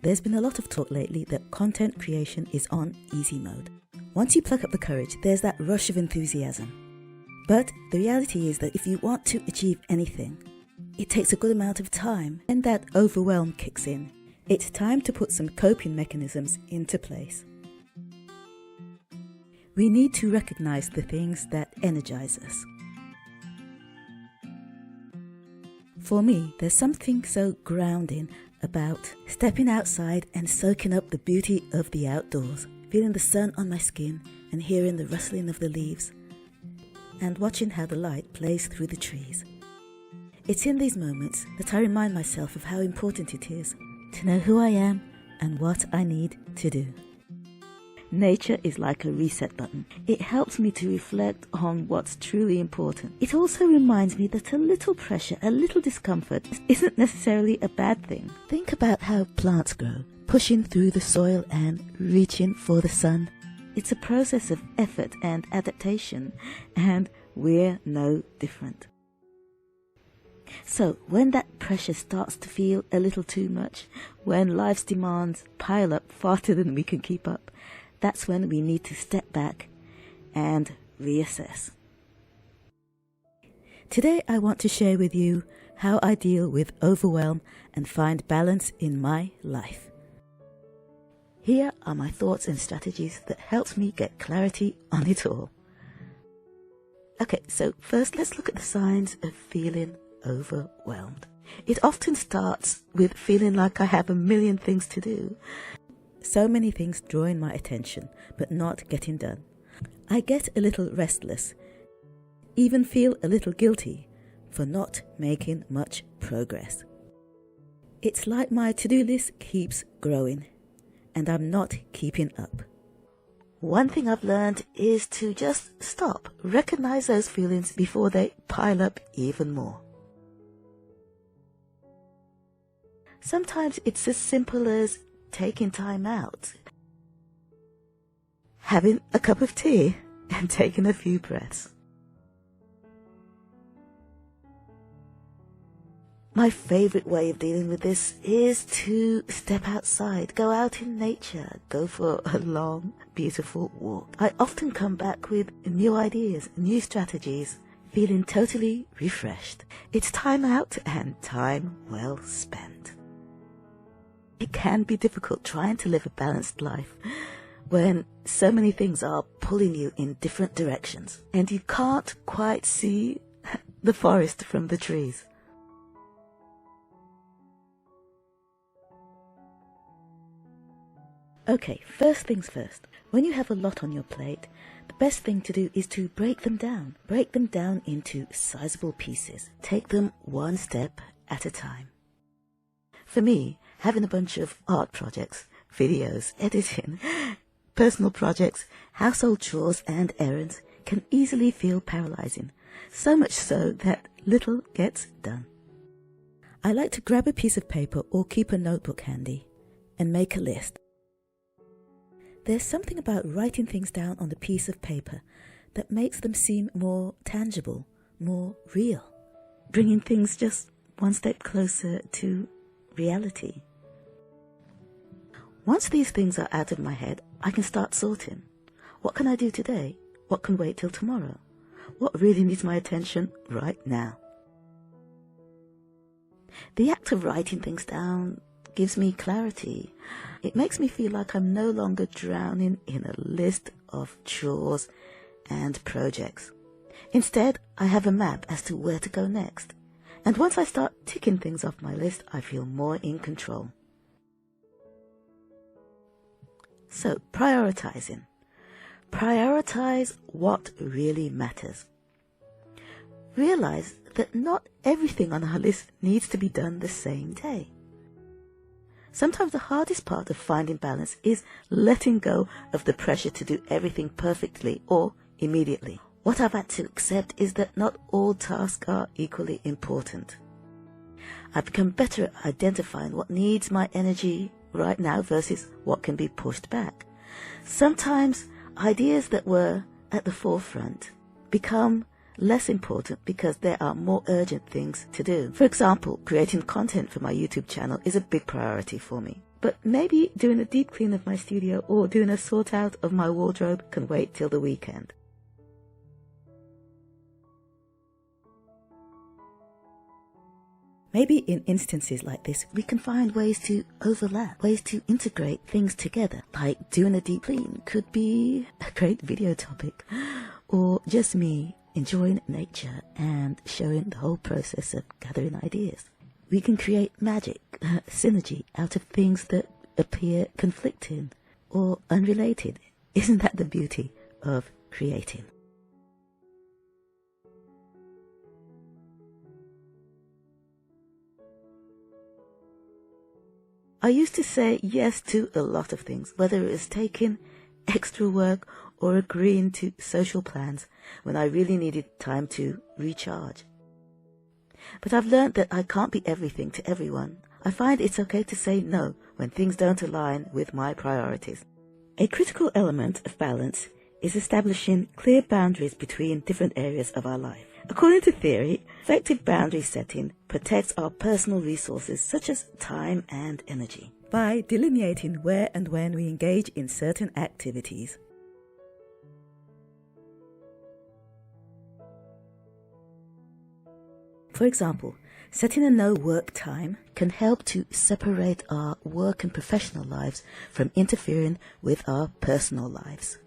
There's been a lot of talk lately that content creation is on easy mode. Once you pluck up the courage, there's that rush of enthusiasm. But the reality is that if you want to achieve anything, it takes a good amount of time, and that overwhelm kicks in. It's time to put some coping mechanisms into place. We need to recognize the things that energize us. For me, there's something so grounding about stepping outside and soaking up the beauty of the outdoors, feeling the sun on my skin and hearing the rustling of the leaves, and watching how the light plays through the trees. It's in these moments that I remind myself of how important it is to know who I am and what I need to do. Nature is like a reset button. It helps me to reflect on what's truly important. It also reminds me that a little pressure, a little discomfort isn't necessarily a bad thing. Think about how plants grow, pushing through the soil and reaching for the sun. It's a process of effort and adaptation, and we're no different. So when that pressure starts to feel a little too much, when life's demands pile up faster than we can keep up, that's when we need to step back and reassess. Today I want to share with you how I deal with overwhelm and find balance in my life. Here are my thoughts and strategies that helps me get clarity on it all. Okay, so first let's look at the signs of feeling overwhelmed. It often starts with feeling like I have a million things to do. So many things drawing my attention, but not getting done. I get a little restless, even feel a little guilty for not making much progress. It's like my to-do list keeps growing, and I'm not keeping up. One thing I've learned is to just stop, recognize those feelings before they pile up even more. Sometimes it's as simple as taking time out, having a cup of tea and taking a few breaths. My favorite way of dealing with this is to step outside, go out in nature, go for a long, beautiful walk. I often come back with new ideas, new strategies, feeling totally refreshed. It's time out and time well spent. It can be difficult trying to live a balanced life when so many things are pulling you in different directions and you can't quite see the forest from the trees. Okay, first things first. When you have a lot on your plate, the best thing to do is to break them down. Break them down into sizable pieces. Take them one step at a time. For me, having a bunch of art projects, videos, editing, personal projects, household chores and errands can easily feel paralyzing, so much so that little gets done. I like to grab a piece of paper or keep a notebook handy and make a list. There's something about writing things down on the piece of paper that makes them seem more tangible, more real, bringing things just one step closer to reality. Once these things are out of my head, I can start sorting. What can I do today? What can wait till tomorrow? What really needs my attention right now? The act of writing things down gives me clarity. It makes me feel like I'm no longer drowning in a list of chores and projects. Instead, I have a map as to where to go next. And once I start ticking things off my list, I feel more in control. So, prioritizing. Prioritize what really matters. Realize that not everything on our list needs to be done the same day. Sometimes the hardest part of finding balance is letting go of the pressure to do everything perfectly or immediately. What I've had to accept is that not all tasks are equally important. I've become better at identifying what needs my energy right now versus what can be pushed back. Sometimes ideas that were at the forefront become less important because there are more urgent things to do. For example, creating content for my YouTube channel is a big priority for me. But maybe doing a deep clean of my studio or doing a sort out of my wardrobe can wait till the weekend. Maybe in instances like this, we can find ways to overlap, ways to integrate things together. Like doing a deep clean could be a great video topic, or just me enjoying nature and showing the whole process of gathering ideas. We can create magic, synergy out of things that appear conflicting or unrelated. Isn't that the beauty of creating? I used to say yes to a lot of things, whether it was taking extra work or agreeing to social plans when I really needed time to recharge. But I've learned that I can't be everything to everyone. I find it's okay to say no when things don't align with my priorities. A critical element of balance is establishing clear boundaries between different areas of our life. According to theory, effective boundary setting protects our personal resources such as time and energy by delineating where and when we engage in certain activities. For example, setting a no-work time can help to separate our work and professional lives from interfering with our personal lives.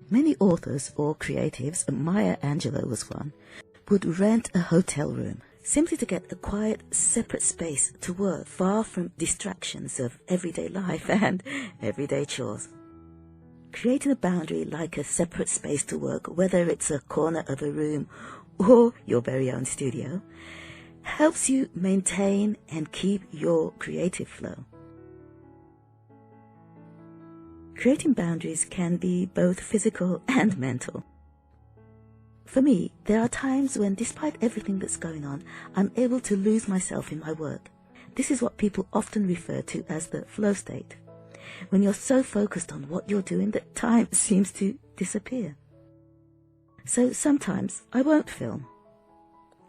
Many authors or creatives, Maya Angelou was one, would rent a hotel room simply to get a quiet, separate space to work, far from distractions of everyday life and everyday chores. Creating a boundary like a separate space to work, whether it's a corner of a room or your very own studio, helps you maintain and keep your creative flow. Creating boundaries can be both physical and mental. For me, there are times when, despite everything that's going on, I'm able to lose myself in my work. This is what people often refer to as the flow state, when you're so focused on what you're doing that time seems to disappear. So sometimes I won't film.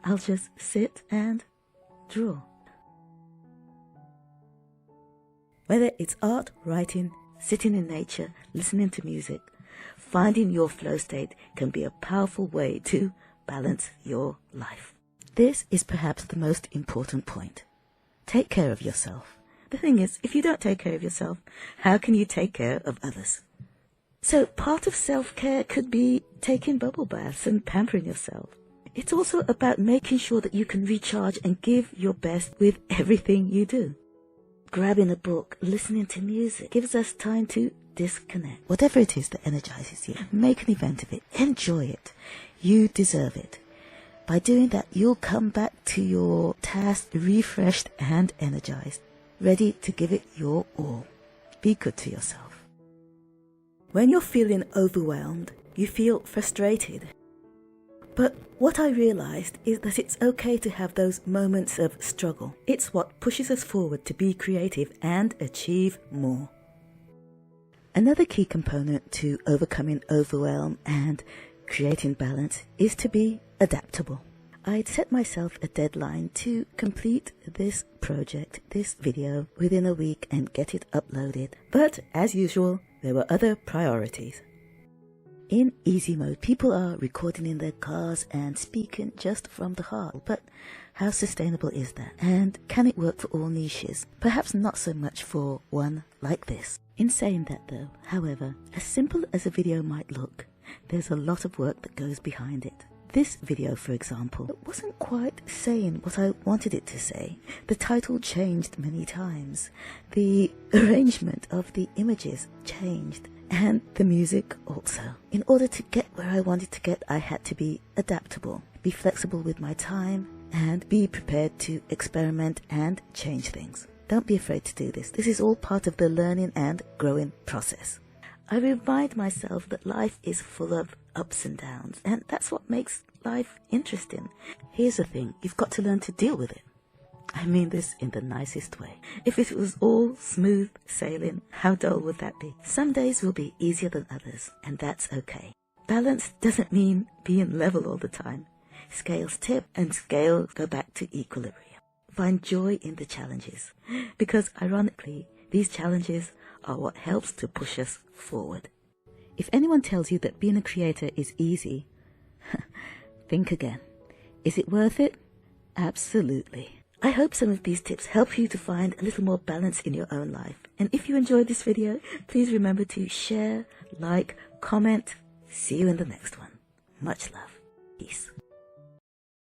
I'll just sit and draw. Whether it's art, writing, sitting in nature, listening to music, finding your flow state can be a powerful way to balance your life. This is perhaps the most important point. Take care of yourself. The thing is, if you don't take care of yourself, how can you take care of others? So part of self-care could be taking bubble baths and pampering yourself. It's also about making sure that you can recharge and give your best with everything you do. Grabbing a book, listening to music gives us time to disconnect. Whatever it is that energizes you, make an event of it. Enjoy it. You deserve it. By doing that, you'll come back to your task refreshed and energized, ready to give it your all. Be good to yourself. When you're feeling overwhelmed, you feel frustrated. But what I realized is that it's okay to have those moments of struggle. It's what pushes us forward to be creative and achieve more. Another key component to overcoming overwhelm and creating balance is to be adaptable. I'd set myself a deadline to complete this project, this video, within a week and get it uploaded. But as usual, there were other priorities. In easy mode, people are recording in their cars and speaking just from the heart. But how sustainable is that? And can it work for all niches? Perhaps not so much for one like this. In saying that though, however, as simple as a video might look, there's a lot of work that goes behind it. This video, for example, wasn't quite saying what I wanted it to say. The title changed many times. The arrangement of the images changed. And the music also. In order to get where I wanted to get, I had to be adaptable, be flexible with my time, and be prepared to experiment and change things. Don't be afraid to do this. This is all part of the learning and growing process. I remind myself that life is full of ups and downs, and that's what makes life interesting. Here's the thing, you've got to learn to deal with it. I mean this in the nicest way. If it was all smooth sailing, how dull would that be? Some days will be easier than others, and that's okay. Balance doesn't mean being level all the time. Scales tip and scales go back to equilibrium. Find joy in the challenges, because ironically, these challenges are what helps to push us forward. If anyone tells you that being a creator is easy, think again. Is it worth it? Absolutely. I hope some of these tips help you to find a little more balance in your own life. And if you enjoyed this video, please remember to share, like, comment. See you in the next one. Much love. Peace.